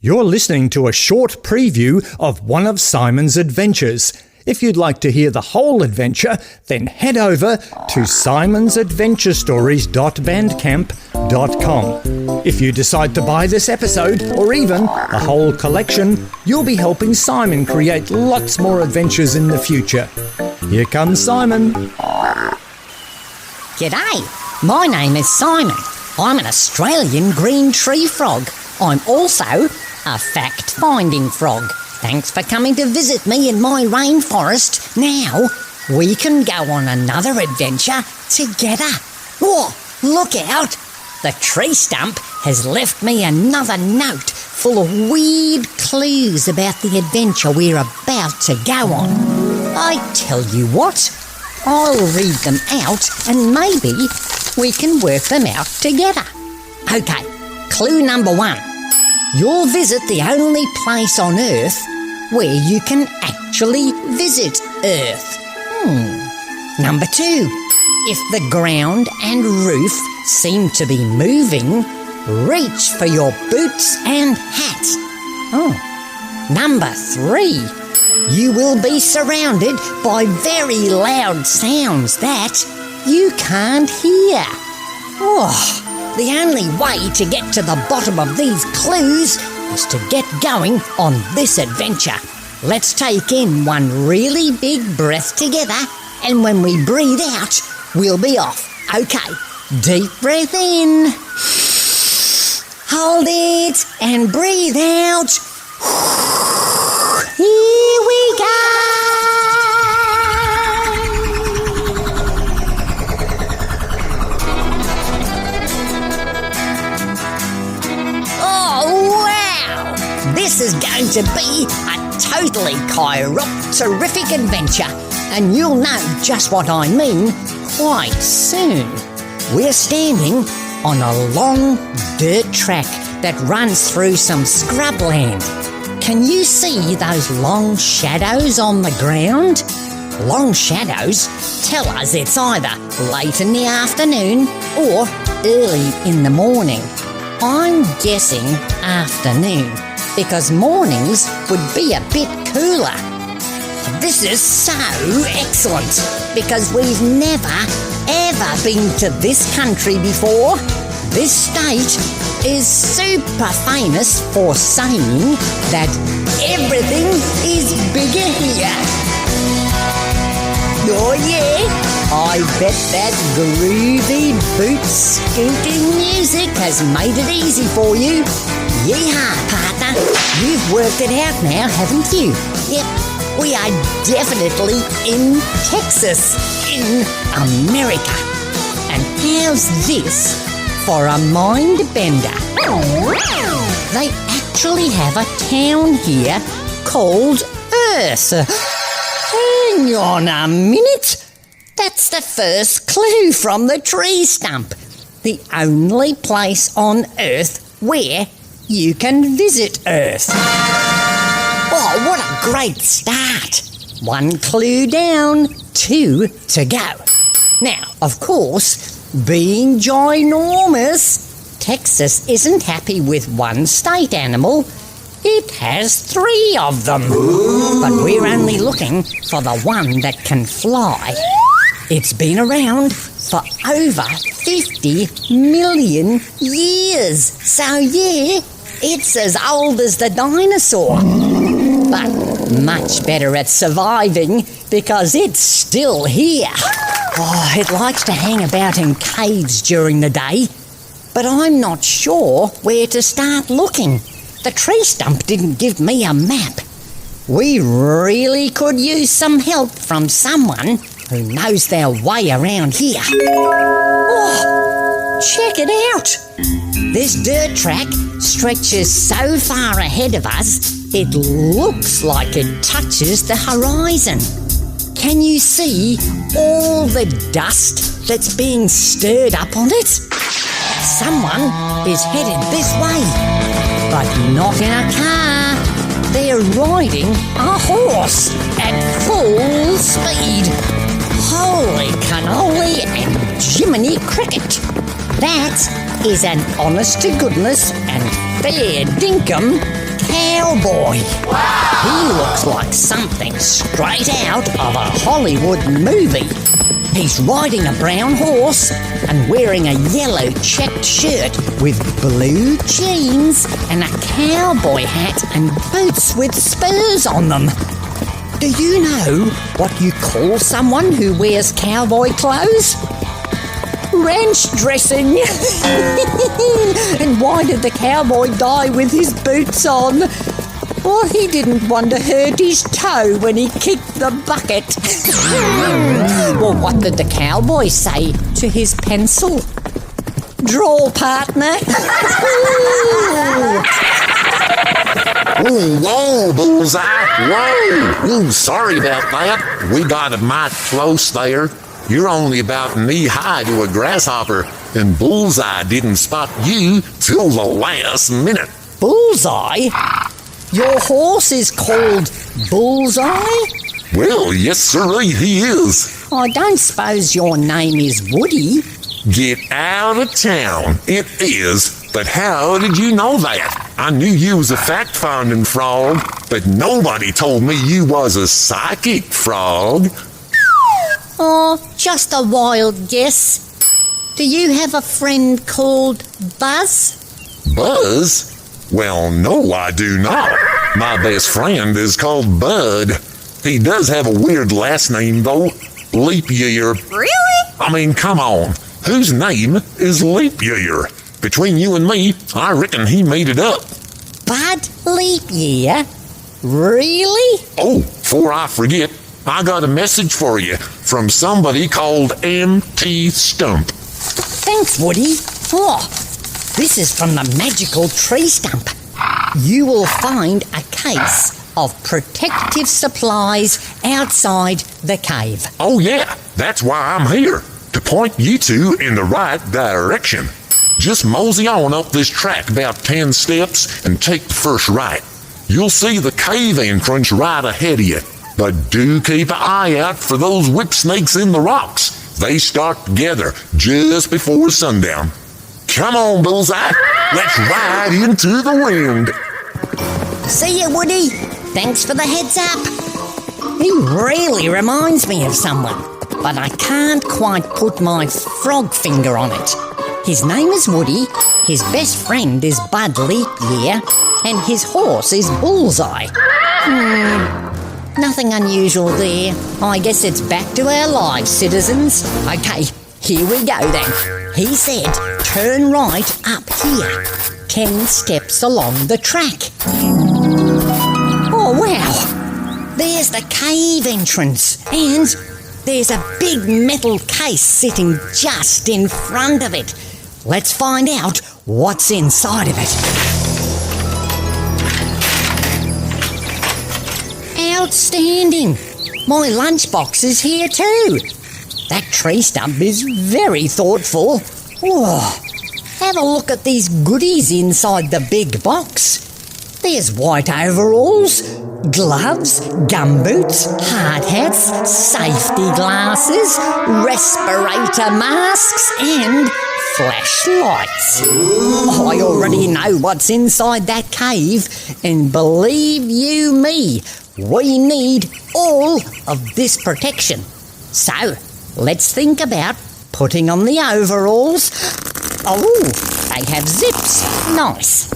You're listening to a short preview of one of Simon's adventures. If you'd like to hear the whole adventure, then head over to simonsadventurestories.bandcamp.com. If you decide to buy this episode, or even a whole collection, you'll be helping Simon create lots more adventures in the future. Here comes Simon. G'day, my name is Simon. I'm an Australian green tree frog. I'm also a fact-finding frog. Thanks for coming to visit me in my rainforest. Now, we can go on another adventure together. Oh, look out! The tree stump has left me another note full of weird clues about the adventure we're about to go on. I tell you what, I'll read them out and maybe we can work them out together. Okay, clue number 1. You'll visit the only place on Earth where you can actually visit Earth. Number 2. If the ground and roof seem to be moving, reach for your boots and hat. Number 3. You will be surrounded by very loud sounds that you can't hear. The only way to get to the bottom of these clues is to get going on this adventure. Let's take in one really big breath together, and when we breathe out, we'll be off. Okay, deep breath in. Hold it and breathe out. Here we go. This is going to be a totally terrific adventure, and you'll know just what I mean quite soon. We're standing on a long dirt track that runs through some scrubland. Can you see those long shadows on the ground? Long shadows tell us it's either late in the afternoon or early in the morning. I'm guessing afternoon, because mornings would be a bit cooler. This is so excellent, because we've never, ever been to this country before. This state is super famous for saying that everything is bigger here. Oh yeah, I bet that groovy boot-skinking music has made it easy for you. Yee-ha, partner. You've worked it out now, haven't you? Yep, we are definitely in Texas, in America. And how's this for a mind bender? They actually have a town here called Earth. Hang on a minute. That's the first clue from the tree stump. The only place on Earth where you can visit Earth. Oh, what a great start. 1 clue down, 2 to go. Now, of course, being ginormous, Texas isn't happy with one state animal. It has 3 of them. But we're only looking for the one that can fly. It's been around for over 50 million years. So yeah, it's as old as the dinosaur. But much better at surviving because it's still here. It likes to hang about in caves during the day, but I'm not sure where to start looking. The tree stump didn't give me a map. We really could use some help from someone who knows their way around here. Check it out. This dirt track stretches so far ahead of us, it looks like it touches the horizon. Can you see all the dust that's being stirred up on it? Someone is headed this way, but not in a car. They're riding a horse at full speed. Holy cannoli and Jiminy Cricket! That is an honest-to-goodness and fair dinkum Cowboy. He looks like something straight out of a Hollywood movie. He's riding a brown horse and wearing a yellow checked shirt with blue jeans and a cowboy hat and boots with spurs on them. Do you know what you call someone who wears cowboy clothes? Ranch dressing. And why did the cowboy die with his boots on? Well, he didn't want to hurt his toe when he kicked the bucket. Well, what did the cowboy say to his pencil? Draw, partner. Oh, whoa, Bullseye, whoa! Ooh, sorry about that. We got it mighty close there. You're only about knee-high to a grasshopper, and Bullseye didn't spot you till the last minute. Bullseye? Your horse is called Bullseye? Well, yes, sirree, he is. I don't suppose your name is Woody? Get out of town. It is. But how did you know that? I knew you was a fact-finding frog, but nobody told me you was a psychic frog. Oh, just a wild guess. Do you have a friend called Buzz? Buzz? Well, no, I do not. My best friend is called Bud. He does have a weird last name, though. Leap Year. Really? I mean, come on. Whose name is Leap Year? Between you and me, I reckon he made it up. Bud Leap Year? Really? Oh, before I forget, I got a message for you from somebody called M.T. Stump. Thanks, Woody. Oh, this is from the magical tree stump. You will find a case of protective supplies outside the cave. Oh yeah, that's why I'm here, to point you two in the right direction. Just mosey on up this track about 10 steps and take the first right. You'll see the cave entrance right ahead of you, but do keep an eye out for those whip snakes in the rocks. They start together just before sundown. Come on, Bullseye, let's ride into the wind. See you, Woody. Thanks for the heads up. He really reminds me of someone, but I can't quite put my frog finger on it. His name is Woody, his best friend is Bud Leap Year, and his horse is Bullseye. Nothing unusual there. I guess it's back to our lives, citizens. Okay, here we go then. He said, turn right up here, 10 steps along the track. Oh, wow. There's the cave entrance, and there's a big metal case sitting just in front of it. Let's find out what's inside of it. Outstanding! My lunchbox is here too. That tree stump is very thoughtful. Oh, have a look at these goodies inside the big box. There's white overalls, gloves, gumboots, hard hats, safety glasses, respirator masks, and flashlights. I already know what's inside that cave, and believe you me, we need all of this protection. So, let's think about putting on the overalls. Oh, they have zips. Nice.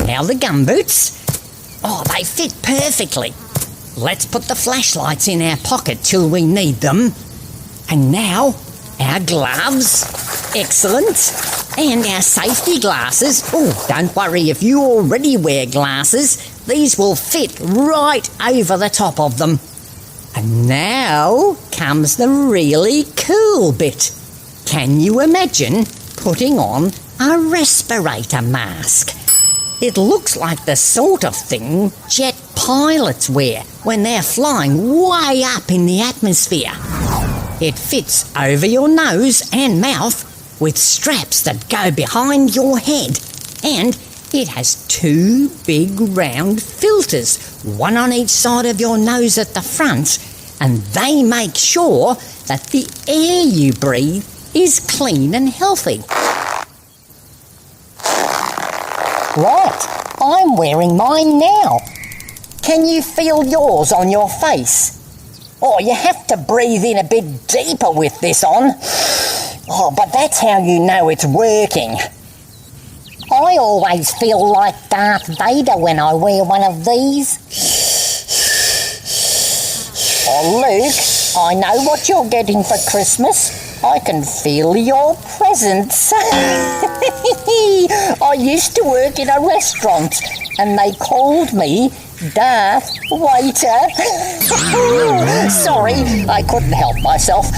Now the gumboots. Oh, they fit perfectly. Let's put the flashlights in our pocket till we need them. And now, our gloves. Excellent. And our safety glasses. Oh, don't worry if you already wear glasses. These will fit right over the top of them. And now comes the really cool bit. Can you imagine putting on a respirator mask? It looks like the sort of thing jet pilots wear when they're flying way up in the atmosphere. It fits over your nose and mouth with straps that go behind your head, and it has 2 big round filters, one on each side of your nose at the front, and they make sure that the air you breathe is clean and healthy. What? I'm wearing mine now. Can you feel yours on your face? Oh, you have to breathe in a bit deeper with this on. Oh, but that's how you know it's working. I always feel like Darth Vader when I wear one of these. Oh, Luke, I know what you're getting for Christmas. I can feel your presence. I used to work in a restaurant and they called me Darth Waiter. Sorry, I couldn't help myself.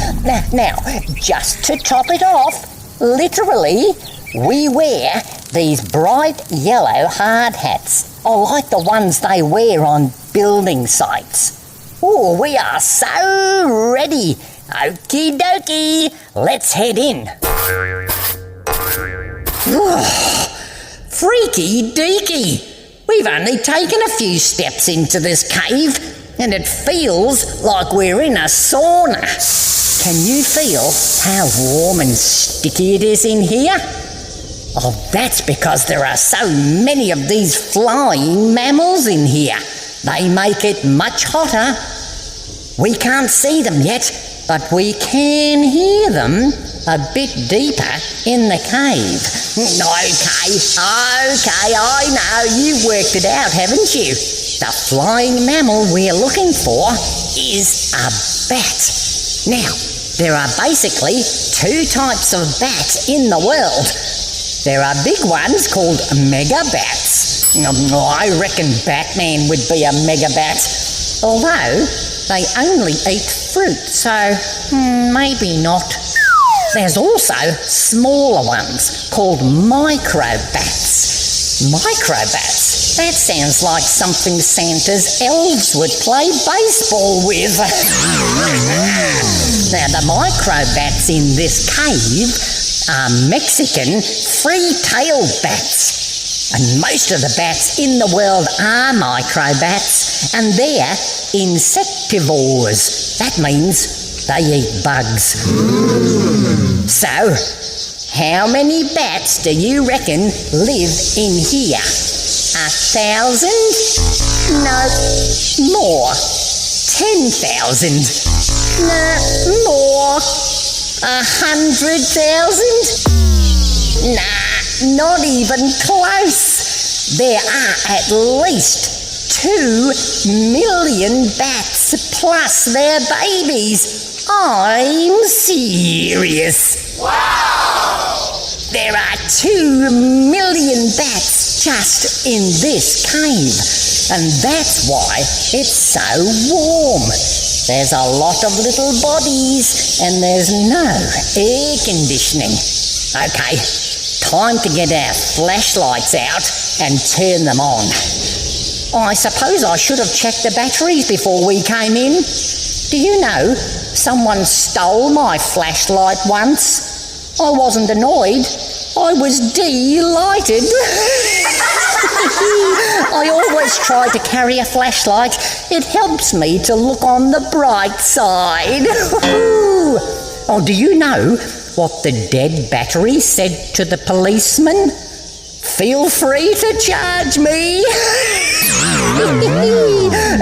Now, just to top it off, literally, we wear these bright yellow hard hats. I like the ones they wear on building sites. Oh, we are so ready. Okie dokie, let's head in. Freaky deaky. We've only taken a few steps into this cave and it feels like we're in a sauna. Can you feel how warm and sticky it is in here? Oh, that's because there are so many of these flying mammals in here. They make it much hotter. We can't see them yet, but we can hear them a bit deeper in the cave. Okay, I know. You've worked it out, haven't you? The flying mammal we're looking for is a bat. Now, there are basically two types of bats in the world. There are big ones called megabats. I reckon Batman would be a megabat. Although, they only eat fruit, so maybe not. There's also smaller ones called microbats. Microbats? That sounds like something Santa's elves would play baseball with. Now, the microbats in this cave are Mexican free-tailed bats. And most of the bats in the world are microbats, and they're insectivores. That means they eat bugs. So, how many bats do you reckon live in here? 1,000? No, more. 10,000? No, more. 100,000? Nah, not even close. There are at least 2 million bats plus their babies. I'm serious. Wow! There are 2 million bats just in this cave, and that's why it's so warm. There's a lot of little bodies, and there's no air conditioning. Okay, time to get our flashlights out and turn them on. I suppose I should have checked the batteries before we came in. Do you know, someone stole my flashlight once. I wasn't annoyed, I was delighted. I always try to carry a flashlight. It helps me to look on the bright side. Oh, do you know what the dead battery said to the policeman? Feel free to charge me.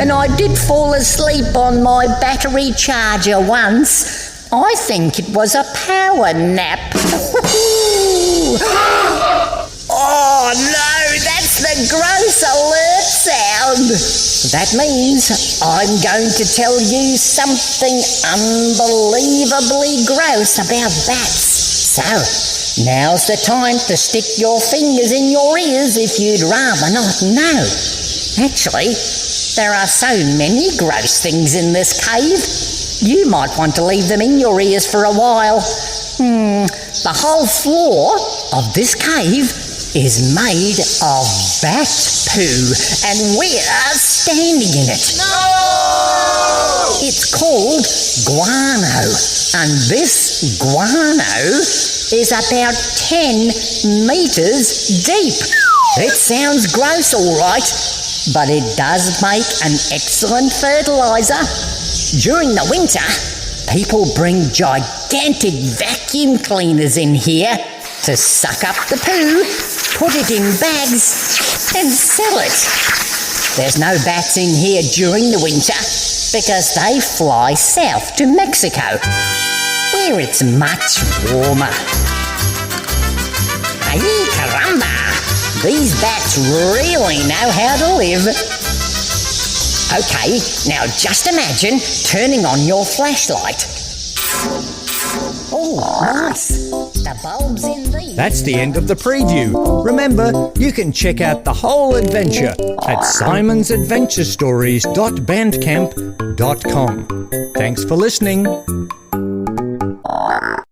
And I did fall asleep on my battery charger once. I think it was a power nap. Oh no, that's the gross alert sound. That means I'm going to tell you something unbelievably gross about bats. So, now's the time to stick your fingers in your ears if you'd rather not know. Actually, there are so many gross things in this cave, you might want to leave them in your ears for a while. The whole floor of this cave is made of bat poo, and we're standing in it. No! It's called guano, and this guano is about 10 meters deep. It sounds gross, all right, but it does make an excellent fertilizer. During the winter, people bring gigantic vacuum cleaners in here to suck up the poo, put it in bags, and sell it. There's no bats in here during the winter because they fly south to Mexico, where it's much warmer. Ay, caramba! These bats really know how to live. Okay, now just imagine turning on your flashlight. Oh, nice. The bulb's in these. That's the end of the preview. Remember, you can check out the whole adventure at simonsadventurestories.bandcamp.com. Thanks for listening.